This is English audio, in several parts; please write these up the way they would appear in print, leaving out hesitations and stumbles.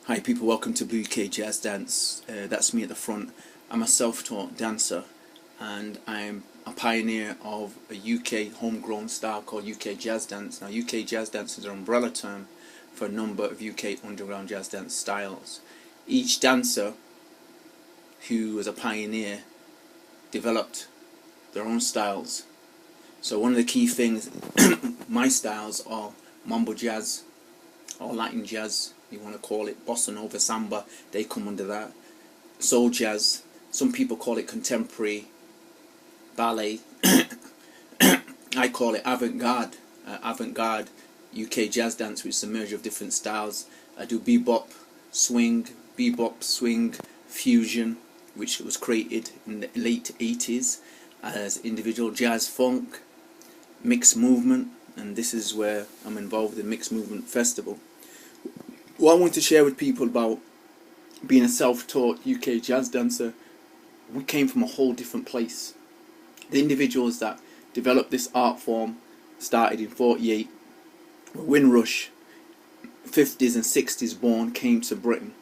Hi people, welcome to Blue UK Jazz Dance. That's me at the front. I'm a self-taught dancer and I'm a pioneer of a UK homegrown style called UK Jazz Dance. Now UK Jazz Dance is an umbrella term for a number of UK underground jazz dance styles. Each dancer who was a pioneer developed their own styles. So one of the key things, my styles are mambo jazz or Latin jazz, you want to call it, bossa nova, samba, they come under that. Soul jazz, some people call it contemporary, ballet. I call it avant-garde, UK jazz dance, which is a merger of different styles. I do bebop, swing, fusion, which was created in the late 80s as individual jazz funk, mixed movement, and this is where I'm involved in Mixed Movement Festival. What I want to share with people about being a self-taught UK jazz dancer, we came from a whole different place. The individuals that developed this art form started in 48, Windrush, 50s and 60s born, came to Britain.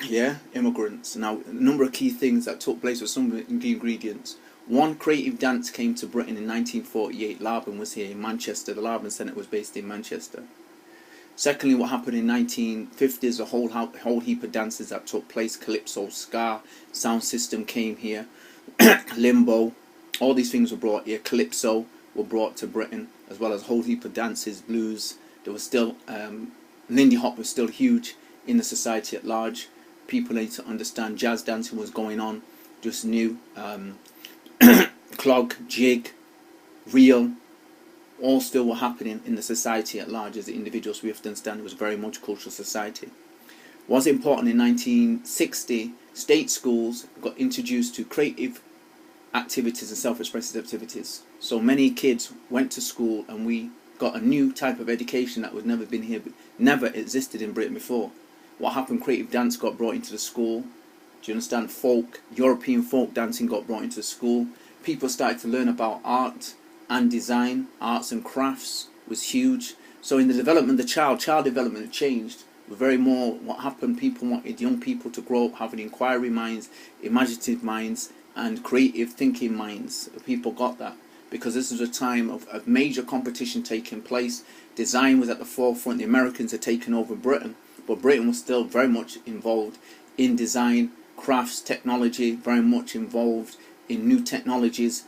Yeah, immigrants. Now, a number of key things that took place with some of the ingredients. One, creative dance came to Britain in 1948. Laban was here in Manchester. The Laban Centre was based in Manchester. Secondly, what happened in 1950s, a whole heap of dances that took place. Calypso, ska, sound system came here. Limbo, all these things were brought here. Calypso were brought to Britain, as well as a whole heap of dances, blues. There was still, Lindy Hop was still huge in the society at large. People need to understand jazz dancing was going on, just new. Clog, jig, reel, all still were happening in the society at large as the individuals. We have to understand it was very multicultural society. What's important, in 1960, state schools got introduced to creative activities and self-expressive activities. So many kids went to school and we got a new type of education that was never been here, never existed in Britain before. What happened? Creative dance got brought into the school. Do you understand? Folk, European folk dancing got brought into the school. People started to learn about art and design. Arts and crafts was huge. So in the development of the child development changed. Very more what happened, people wanted young people to grow up having inquiry minds, imaginative minds and creative thinking minds. People got that because this was a time of major competition taking place. Design was at the forefront. The Americans had taken over Britain, but Britain was still very much involved in design, crafts, technology, very much involved in new technologies.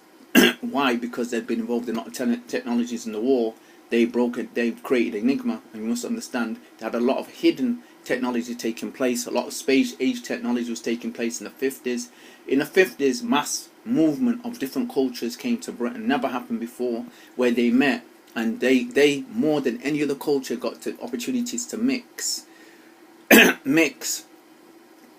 Why? Because they'd been involved in a lot of technologies in the war. They created Enigma, and you must understand they had a lot of hidden technology taking place. A lot of space age technology was taking place in the 50s. In the 50s, mass movement of different cultures came to Britain. Never happened before, where they met, and they more than any other culture got to opportunities to mix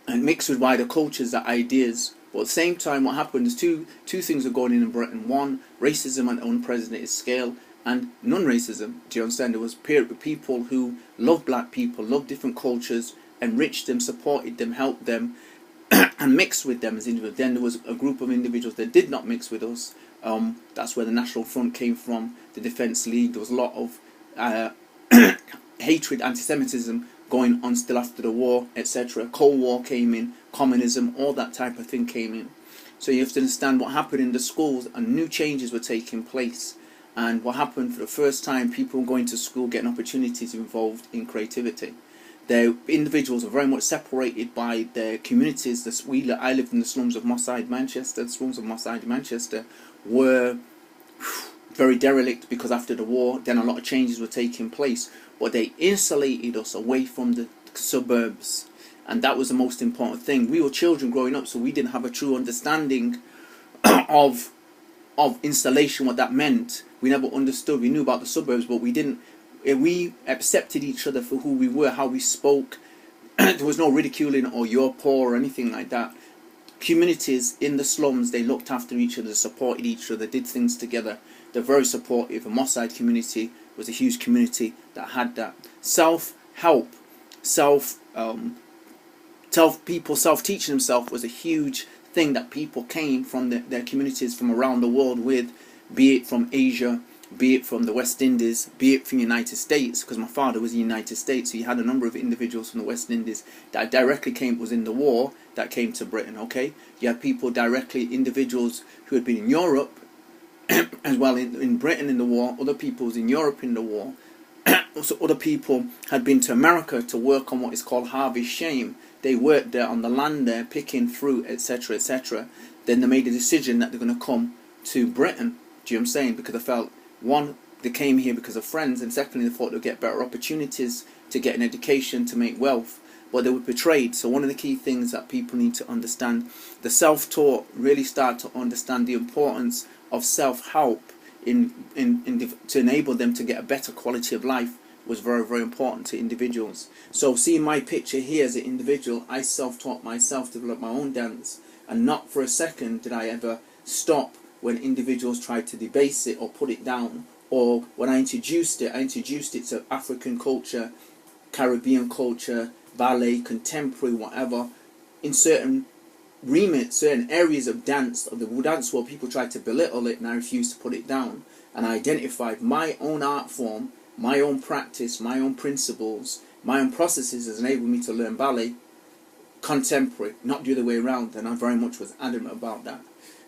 with wider cultures, the ideas. But at the same time, what happened is two things are going in Britain. One, racism on an unprecedented scale, and non-racism. Do you understand? There was people who loved black people, loved different cultures, enriched them, supported them, helped them, and mixed with them as individuals. Then there was a group of individuals that did not mix with us. That's where the National Front came from, the Defence League. There was a lot of hatred, anti-Semitism going on still after the war, etc. Cold War came in, communism, all that type of thing came in. So you have to understand what happened in the schools, and new changes were taking place. And what happened, for the first time, people going to school getting opportunities involved in creativity. Their individuals are very much separated by their communities. I lived in the slums of Moss Side, Manchester. The slums of Moss Side, Manchester were very derelict because after the war, then a lot of changes were taking place. But they insulated us away from the suburbs. And that was the most important thing. We were children growing up, so we didn't have a true understanding of installation, what that meant. We never understood. We knew about the suburbs, but we didn't. We accepted each other for who we were, how we spoke. There was no ridiculing or you're poor or anything like that. Communities in the slums, they looked after each other, supported each other, did things together. They're very supportive. The Moss Side community was a huge community that had that. Self-help, people self-teaching themselves was a huge thing that people came from their communities from around the world with, be it from Asia, be it from the West Indies, be it from the United States, because my father was in the United States, so you had a number of individuals from the West Indies that directly was in the war, that came to Britain, okay? You had people directly, individuals who had been in Europe, as well in Britain in the war, other people was in Europe in the war, also other people had been to America to work on what is called harvest shame. They worked there on the land there, picking fruit, etc., etc. Then they made a decision that they're going to come to Britain. Do you know what I'm saying? Because they felt, one, they came here because of friends, and secondly, they thought they'd get better opportunities to get an education, to make wealth, but they were betrayed. So one of the key things that people need to understand, the self-taught really start to understand the importance of self-help to enable them to get a better quality of life, was very, very important to individuals. So seeing my picture here as an individual, I self-taught myself to develop my own dance, and not for a second did I ever stop when individuals tried to debase it or put it down, or when I introduced it to African culture, Caribbean culture, ballet, contemporary, whatever, in certain remits, certain areas of dance, of the dance world, people tried to belittle it, and I refused to put it down. And I identified my own art form, my own practice, my own principles, my own processes has enabled me to learn ballet, contemporary, not the other way around, and I very much was adamant about that.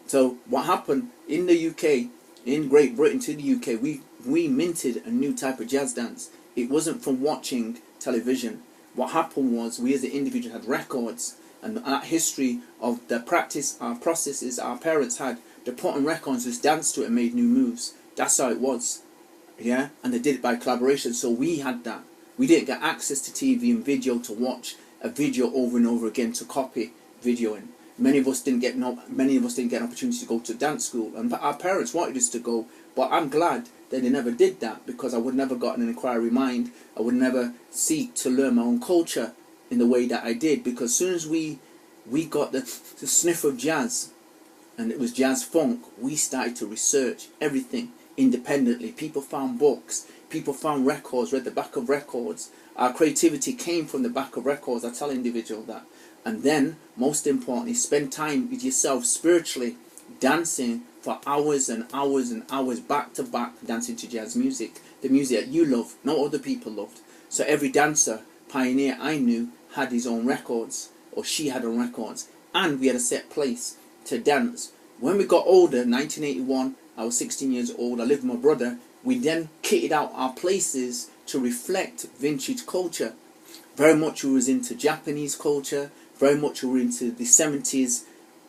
So what happened in the UK, in Great Britain to the UK, we minted a new type of jazz dance. It wasn't from watching television. What happened was, we as an individual had records, and that history of the practice, our processes our parents had, they put on records, just danced to it and made new moves. That's how it was. Yeah, and they did it by collaboration. So we had that. We didn't get access to TV and video to watch a video over and over again to copy videoing. Many of us didn't get an opportunity to go to dance school, and our parents wanted us to go. But I'm glad that they never did that, because I would never got an inquiry mind. I would never seek to learn my own culture in the way that I did, because as soon as we got the sniff of jazz, and it was jazz funk, we started to research everything independently. People found books, people found records, read the back of records. Our creativity came from the back of records. I tell individuals that. And then, most importantly, spend time with yourself spiritually, dancing for hours and hours and hours, back to back, dancing to jazz music, the music that you love, not other people loved. So every dancer, pioneer I knew, had his own records, or she had her own records, and we had a set place to dance. When we got older, 1981, I was 16 years old, I lived with my brother, we then kitted out our places to reflect vintage culture. Very much we was into Japanese culture, very much we were into the 70s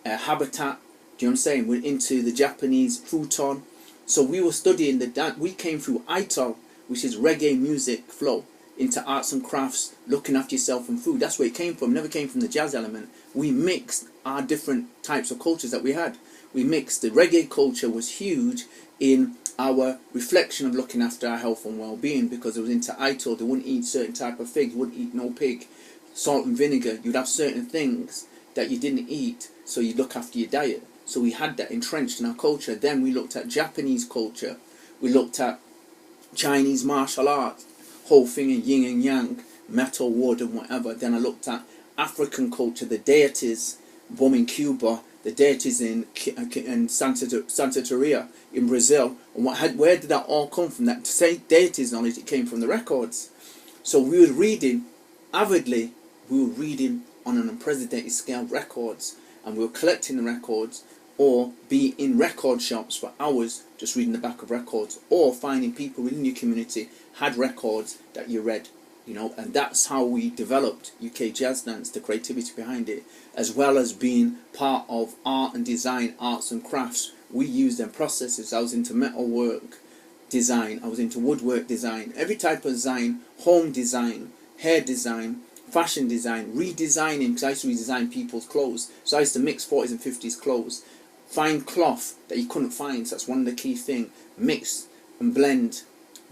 habitat, do you know what I'm saying? We're into the Japanese futon. So we were studying the dance. We came through ITOL, which is reggae music flow, into arts and crafts, looking after yourself and food. That's where it came from. Never came from the jazz element. We mixed our different types of cultures that we had. We mixed. The reggae culture was huge in our reflection of looking after our health and well-being, because it was into ITOL. They wouldn't eat certain type of figs, wouldn't eat no pig, salt and vinegar. You'd have certain things that you didn't eat, so you'd look after your diet. So we had that entrenched in our culture. Then we looked at Japanese culture. We looked at Chinese martial arts, whole thing in yin and yang, metal, wood and whatever. Then I looked at African culture, the deities, born in Cuba, the deities in Santa Teresa in Brazil. And where did that all come from? That deities knowledge, it came from the records. So we were reading avidly, we were reading on an unprecedented scale records, and we were collecting the records, or be in record shops for hours just reading the back of records, or finding people within your community had records that you read, you know. And that's how we developed UK jazz dance, the creativity behind it, as well as being part of art and design, arts and crafts. We used them processes. I was into metalwork design, I was into woodwork design, every type of design, home design, hair design, fashion design, redesigning, because I used to redesign people's clothes. So I used to mix 40s and 50s clothes, find cloth that you couldn't find. So that's one of the key things. Mix and blend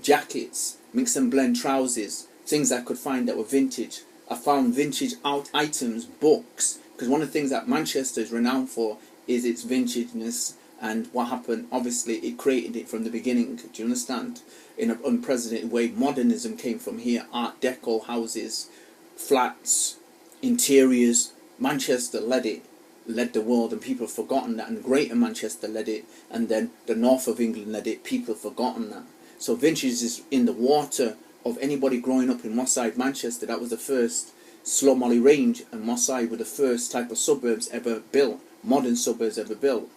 jackets, mix and blend trousers, things I could find that were vintage. I found vintage items, books, because one of the things that Manchester is renowned for is its vintageness. And what happened, obviously, it created it from the beginning. Do you understand? In an unprecedented way, modernism came from here. Art Deco houses, flats, interiors. Manchester led it led the world, and people have forgotten that, and Greater Manchester led it, and then the north of England led it. People have forgotten that. So vintage is in the water of anybody growing up in Moss Side, Manchester. That was the first Slow Molly Range, and Moss Side were the first type of suburbs ever built, modern suburbs ever built.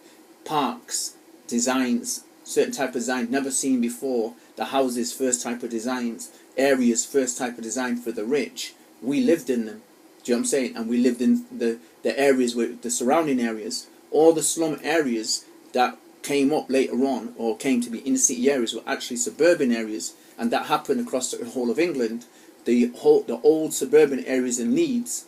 Parks, designs, certain type of design never seen before. The houses, first type of designs. Areas, first type of design for the rich. We lived in them. Do you know what I'm saying? And we lived in the areas, with the surrounding areas. All the slum areas that came up later on, or came to be inner city areas, were actually suburban areas, and that happened across the whole of England. The old suburban areas in Leeds,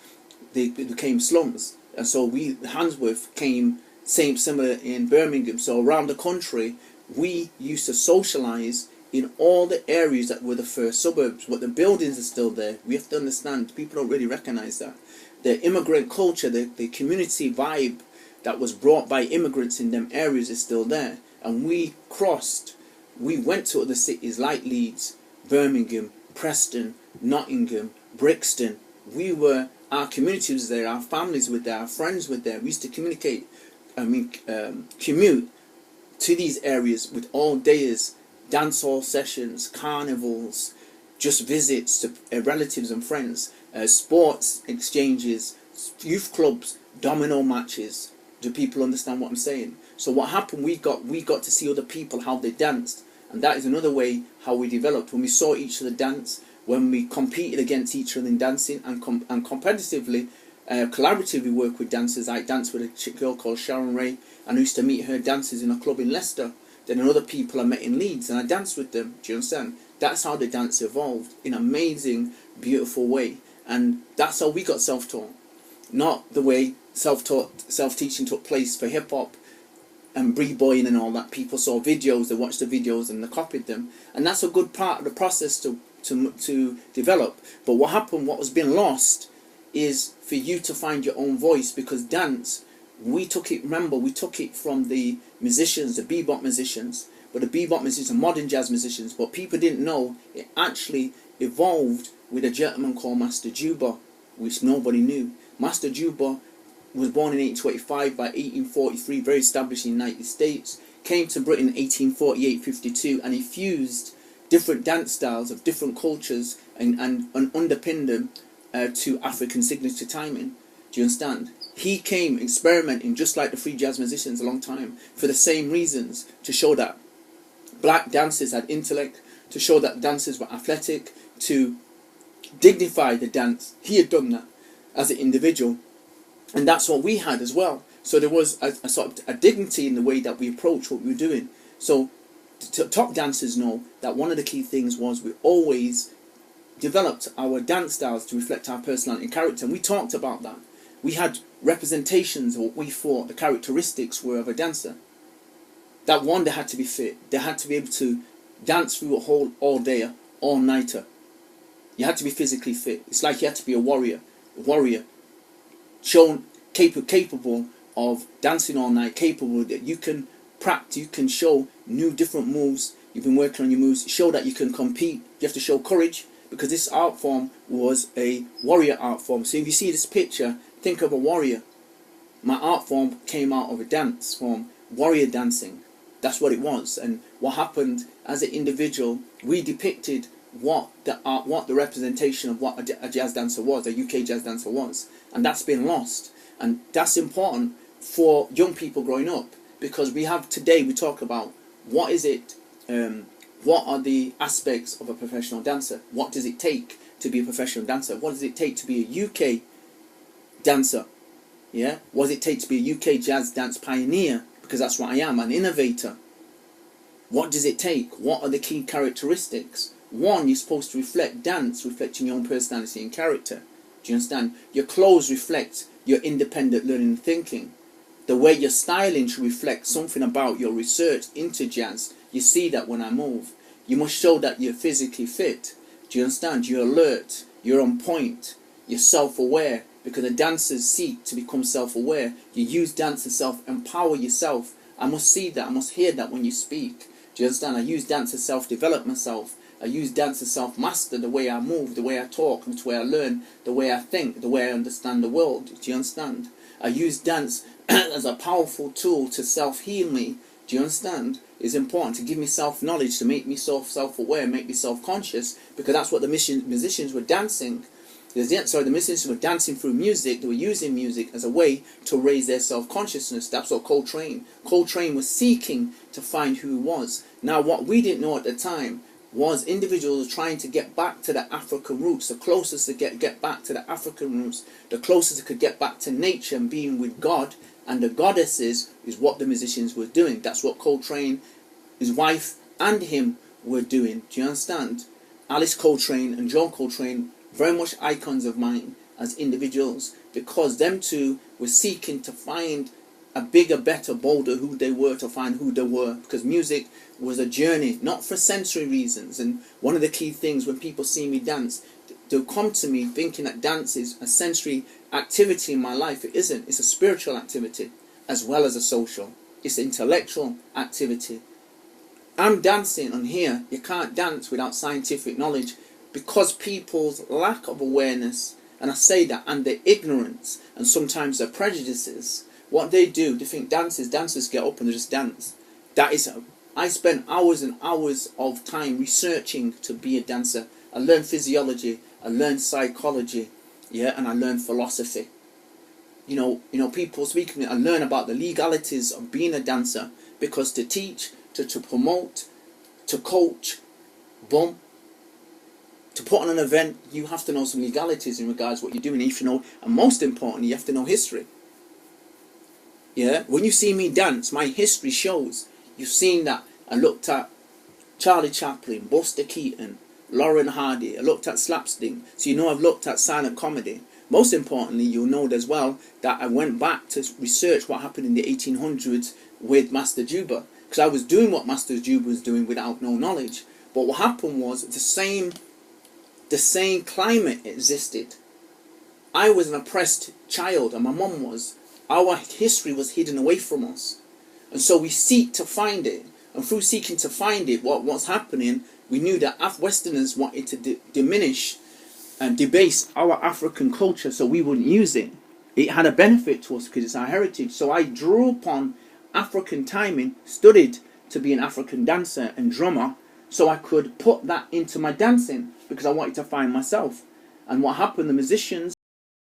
they became slums, and so Handsworth came similar in Birmingham. So around the country, we used to socialise in all the areas that were the first suburbs, but the buildings are still there. We have to understand, people don't really recognise that. The immigrant culture, the community vibe that was brought by immigrants in them areas is still there. And we went to other cities like Leeds, Birmingham, Preston, Nottingham, Brixton. Our community was there, our families were there, our friends were there. We used to commute to these areas with all days, dance hall sessions, carnivals, just visits to relatives and friends, sports exchanges, youth clubs, domino matches. Do people understand what I'm saying? So what happened, we got to see other people, how they danced, and that is another way how we developed. When we saw each other dance, when we competed against each other in dancing, and competitively, collaboratively work with dancers. I danced with a girl called Sharon Ray, and I used to meet her dancers in a club in Leicester. Then other people I met in Leeds, and I danced with them. Do you understand? That's how the dance evolved in an amazing, beautiful way. And that's how we got self-taught. Not the way self-teaching took place for hip-hop and b-boying and all that. People saw videos, they watched the videos and they copied them. And that's a good part of the process to develop. But what happened, what was being lost, is for you to find your own voice. Because dance, we took it from the musicians, the bebop musicians. But the bebop musicians are modern jazz musicians. But people didn't know it actually evolved with a gentleman called Master Juba, which nobody knew. Master Juba was born in 1825. By 1843, very established in the United States. Came to Britain in 1848-52, and he fused different dance styles of different cultures and underpinned them to African signature timing. Do you understand? He came experimenting just like the free jazz musicians a long time for the same reasons, to show that black dancers had intellect, to show that dancers were athletic, to dignify the dance. He had done that as an individual, and that's what we had as well. So there was a sort of a dignity in the way that we approached what we were doing. So top dancers know that one of the key things was we always developed our dance styles to reflect our personality and character, and we talked about that. We had representations of what we thought the characteristics were of a dancer. That one, they had to be fit. They had to be able to dance through a whole all-dayer, all-nighter. You had to be physically fit. It's like you had to be a warrior, shown capable of dancing all night, capable that you can practice, you can show new different moves. You've been working on your moves. Show that you can compete. You have to show courage, because this art form was a warrior art form. So if you see this picture, think of a warrior. My art form came out of a dance form, warrior dancing. That's what it was. And what happened as an individual, we depicted what the representation of what a jazz dancer was, a UK jazz dancer was, and that's been lost. And that's important for young people growing up, because we talk about what is it, what are the aspects of a professional dancer? What does it take to be a professional dancer? What does it take to be a UK dancer? Yeah, what does it take to be a UK jazz dance pioneer? Because that's what I am, an innovator. What does it take? What are the key characteristics? One, you're supposed to reflect dance, reflecting your own personality and character. Do you understand? Your clothes reflect your independent learning and thinking. The way you're styling should reflect something about your research into jazz. You see that when I move. You must show that you're physically fit. Do you understand? You're alert. You're on point. You're self-aware. Because the dancers seek to become self-aware. You use dance to self-empower yourself. I must see that. I must hear that when you speak. Do you understand? I use dance to self-develop myself. I use dance to self-master the way I move, the way I talk, the way I learn, the way I think, the way I understand the world. Do you understand? I use dance as a powerful tool to self-heal me. Do you understand? It's important to give me self-knowledge, to make me self-aware, make me self-conscious, because that's what the musicians were dancing. The musicians were dancing through music. They were using music as a way to raise their self-consciousness. That's what Coltrane was seeking to find who he was. Now, what we didn't know at the time was individuals trying to get back to the African roots. The closest to get back to the African roots, the closest they could get back to nature and being with God and the goddesses, is what the musicians were doing. That's what Coltrane, his wife, and him were doing. Do you understand? Alice Coltrane and John Coltrane, very much icons of mine as individuals, because them two were seeking to find a bigger, better, bolder who they were, to find who they were, because music was a journey, not for sensory reasons. And one of the key things when people see me dance, they'll come to me thinking that dance is a sensory activity in my life. It isn't. It's a spiritual activity as well as a social. It's an intellectual activity. I'm dancing on here. You can't dance without scientific knowledge, because people's lack of awareness, and I say that, and their ignorance, and sometimes their prejudices, what they do, they think dancers get up and they just dance. That is, I spent hours and hours of time researching to be a dancer. I learned physiology, I learned psychology, yeah, and I learned philosophy. You know, people speak to me, I learn about the legalities of being a dancer, because to teach, to promote, to coach, to put on an event, you have to know some legalities in regards to what you're doing. If you know, and most importantly, you have to know history. Yeah, when you see me dance, my history shows. You've seen that I looked at Charlie Chaplin, Buster Keaton, Lauren Hardy. I looked at slapstick, so you know I've looked at silent comedy. Most importantly, you'll know as well that I went back to research what happened in the 1800s with Master Juba, because I was doing what Master Juba was doing without no knowledge. But what happened was the same climate existed. I was an oppressed child, and my mum was. Our history was hidden away from us, and so we seek to find it. And through seeking to find it, what's happening, we knew that Westerners wanted to diminish and debase our African culture, so we wouldn't use it. It had a benefit to us because it's our heritage. So I drew upon African timing, studied to be an African dancer and drummer, so I could put that into my dancing, because I wanted to find myself. And what happened, the musicians